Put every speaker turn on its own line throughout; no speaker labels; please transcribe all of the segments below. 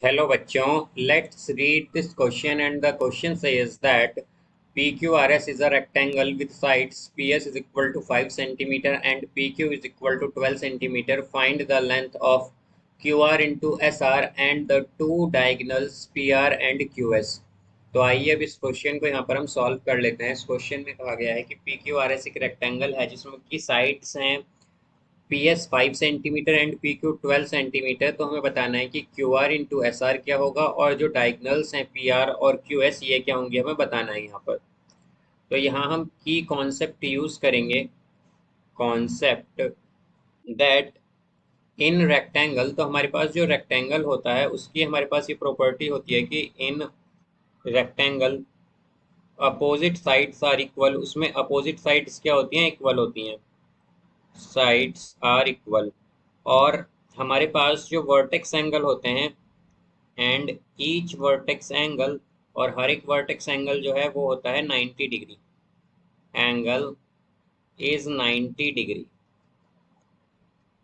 Hello bachon, let's read this question, and the question says that PQRS is a rectangle with sides PS is equal to 5 centimeter and PQ is equal to 12 centimeter. Find the length of QR into SR and the two diagonals PR and QS. तो आइए अब इस question को यहाँ पर हम solve कर लेते हैं। इस क्वेश्चन में कहा गया है कि PQRS एक रेक्टेंगल है जिसमें की साइड्स हैं P S 5 centimetre and P Q 12 centimetre. तो हमें बताना है कि Q R into S R क्या होगा और जो डायगनल्स हैं पी आर और क्यू एस ये क्या होंगे हमें बताना है यहाँ पर। तो यहाँ हम की कॉन्सेप्ट यूज करेंगे, कॉन्सेप्ट दैट इन रेक्टेंगल। तो हमारे पास जो रेक्टेंगल होता है उसकी हमारे पास ये प्रॉपर्टी होती है कि in rectangle opposite sides are equal. उसमें अपोजिट साइड्स क्या होती हैं? इक्वल होती हैं। Sides are equal. और हमारे पास जो वर्टेक्स एंगल होते हैं एंड ईच वर्टेक्स एंगल, और हर एक वर्टेक्स एंगल जो है वो होता है 90 डिग्री। Angle is 90 degree.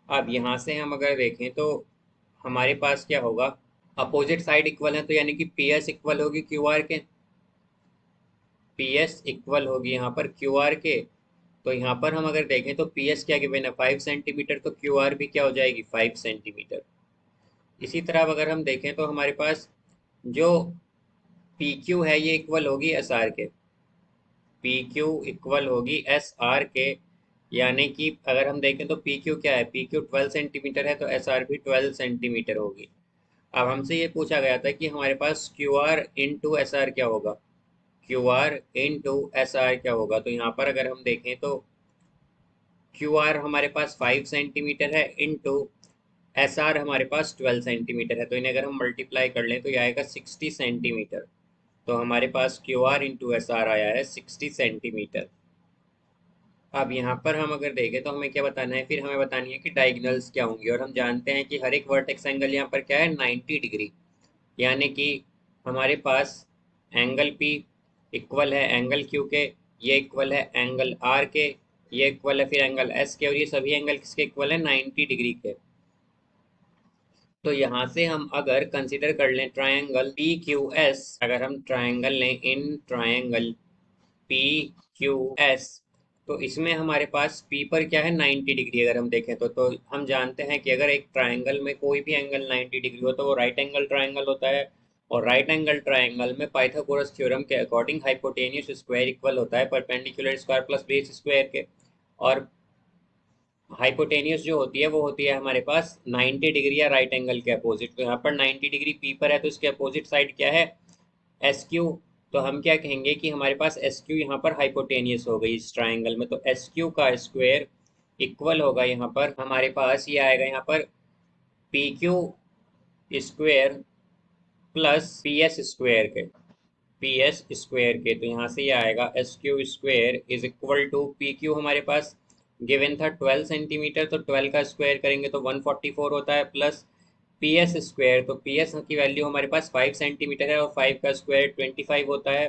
अब यहाँ से हम अगर देखें तो हमारे पास क्या होगा, अपोजिट साइड इक्वल है तो यानी कि पी एस इक्वल होगी क्यू आर के, पी एस इक्वल होगी यहाँ पर क्यू आर के। तो यहाँ पर हम अगर देखें तो पी एस क्या गिवन है 5 सेंटीमीटर, तो क्यू आर भी क्या हो जाएगी 5 सेंटीमीटर। इसी तरह अगर हम देखें तो हमारे पास जो पी क्यू है ये इक्वल होगी एस आर के, पी क्यू इक्वल होगी एस आर के। यानी कि अगर हम देखें तो पी क्यू क्या है, पी क्यू 12 सेंटीमीटर है तो एस आर भी 12 सेंटीमीटर होगी। अब हमसे ये पूछा गया था कि हमारे पास Q R into S R क्या होगा, Q R into S R क्या होगा। तो यहाँ पर अगर हम देखें तो क्यू आर हमारे पास 5 सेंटीमीटर है इंटू एस आर हमारे पास 12 सेंटीमीटर है। तो इन्हें अगर हम मल्टीप्लाई कर लें तो ये आएगा 60 सेंटीमीटर। तो हमारे पास Q R into S R आया है 60 सेंटीमीटर। अब यहाँ पर हम अगर देखें तो हमें क्या बताना है, फिर हमें बतानी है कि डायगनल्स क्या होंगी। और हम जानते हैं कि हर एक वर्टेक्स एंगल यहाँ पर क्या है 90 डिग्री। यानी कि हमारे पास एंगल पी इक्वल है एंगल क्यू के, ये इक्वल है एंगल आर के, ये इक्वल है फिर एंगल एस के, और ये सभी एंगल किसके इक्वल है 90 डिग्री के। तो यहाँ से हम अगर कंसीडर कर लें ट्रायंगल पी क्यू एस, अगर हम ट्रायंगल लें in triangle P Q S, तो इसमें हमारे पास पी पर क्या है 90 डिग्री। अगर हम देखें तो हम जानते हैं कि अगर एक ट्रायंगल में कोई भी एंगल 90 डिग्री हो तो वो राइट एंगल ट्रायंगल होता है। और राइट एंगल ट्रायंगल में पाइथागोरस थ्योरम के अकॉर्डिंग हाइपोटेन्यूस स्क्वायर इक्वल होता है perpendicular square plus base square के। और हाइपोटेनियस जो होती है वो होती है हमारे पास 90 डिग्री या राइट एंगल के अपोजिट। तो यहाँ पर 90 डिग्री पी पर है तो इसके अपोजिट साइड क्या है एस क्यू। तो हम क्या कहेंगे कि हमारे पास एस क्यू यहाँ पर हाइपोटेनियस हो गई इस ट्राइंगल में। तो एस क्यू का स्क्वायर इक्वल होगा यहाँ पर हमारे पास ये आएगा यहाँ पर P Q square plus P S square के, पी एस स्क्वायर के। तो यहाँ से ये आएगा S Q square is equal to P Q हमारे पास गिवन था 12 सेंटीमीटर, तो 12 का स्क्वायर करेंगे तो 144 होता है, प्लस पी एस स्क्वायर, तो पी एस की वैल्यू हमारे पास 5 सेंटीमीटर है और 5 का स्क्वायर 25 होता है।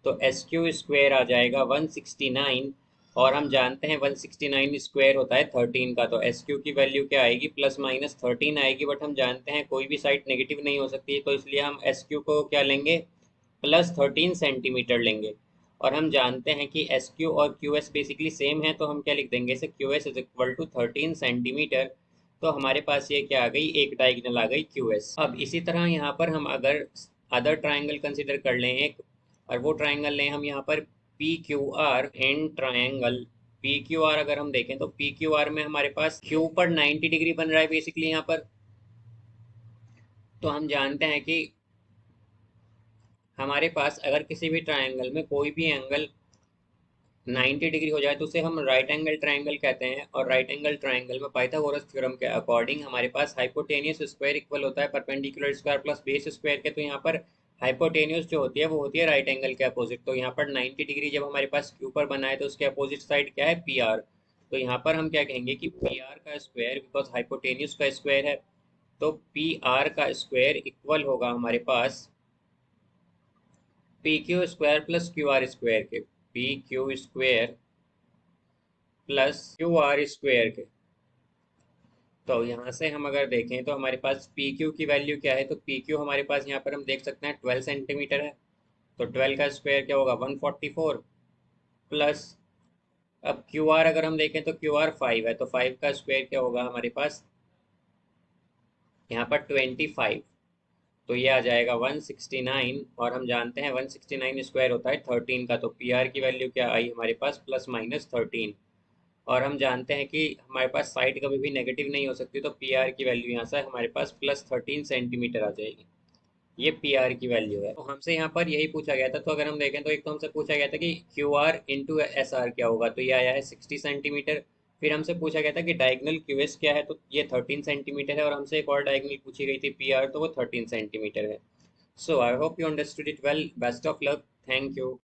तो एस क्यू स्क्वायर आ जाएगा 169। और हम जानते हैं 169 स्क्वायर होता है 13 का। तो एस क्यू की वैल्यू क्या आएगी प्लस माइनस 13 आएगी। बट हम जानते हैं कोई भी साइड नेगेटिव नहीं हो सकती है, तो इसलिए हम एस क्यू को क्या लेंगे प्लस 13 सेंटीमीटर लेंगे। और हम जानते हैं कि एस क्यू और क्यू एस बेसिकली सेम है, तो हम क्या लिख देंगे इसे Q S is equal to 13 centimetre. तो हमारे पास ये क्या आ गई, एक डायगोनल आ गई क्यू एस। अब इसी तरह यहाँ पर हम अगर अदर ट्राइंगल कंसिडर कर लें एक, और वो ट्राइंगल लें हम यहाँ पर P Q R in triangle P Q R. अगर हम देखें तो पी क्यू आर में हमारे पास क्यू पर 90 डिग्री बन रहा है बेसिकली यहाँ पर। तो हम जानते हैं कि हमारे पास अगर किसी भी ट्राइंगल में कोई भी एंगल 90 डिग्री हो जाए तो उसे हम राइट एंगल ट्राइंगल कहते हैं। और राइट एंगल ट्राइंगल में पाइथागोरस थ्योरम के अकॉर्डिंग हमारे पास हाइपोटेनियस स्क्वायर इक्वल होता है perpendicular square plus base square के। तो यहाँ पर हाइपोटेनियस जो होती है वो होती है राइट एंगल के अपोजिट। तो यहाँ पर 90 डिग्री जब हमारे पास क्यू पर बना है तो उसके अपोजिट साइड क्या है पी आर। तो यहाँ पर हम क्या कहेंगे कि पी आर का स्क्वायर, बिकॉज हाइपोटेनियस का स्क्वायर है, तो पी आर का स्क्वायर इक्वल होगा हमारे पास P Q square plus Q R square के, P Q square plus Q R square के। तो यहाँ से हम अगर देखें तो हमारे पास पी क्यू की वैल्यू क्या है, तो पी क्यू हमारे पास यहाँ पर हम देख सकते हैं 12 सेंटीमीटर है। तो 12 का स्क्वायर क्या होगा, 144 प्लस, अब क्यू आर अगर हम देखें तो क्यू आर 5 है, तो 5 का स्क्वायर क्या होगा हमारे पास यहाँ पर 25। तो ये आ जाएगा 169, और हम जानते हैं 169 स्क्वायर होता है 13 का। तो पी आर की वैल्यू क्या आई हमारे पास, +-13। और हम जानते हैं कि हमारे पास साइड कभी भी नेगेटिव नहीं हो सकती, तो पी आर की वैल्यू यहाँ से हमारे पास +13 सेंटीमीटर आ जाएगी। ये पी आर की वैल्यू है। तो हमसे यहाँ पर यही पूछा गया था। तो अगर हम देखें तो एक तो हमसे पूछा गया था कि Q R into S R क्या होगा, तो ये आया है 60 सेंटीमीटर। फिर हमसे पूछा गया था कि डायगनल क्यू एस क्या है, तो ये 13 सेंटीमीटर है। और हमसे एक और डायगनल पूछी गई थी पी आर, तो वो 13 सेंटीमीटर है। So I hope you understood it well. Best of luck. Thank you.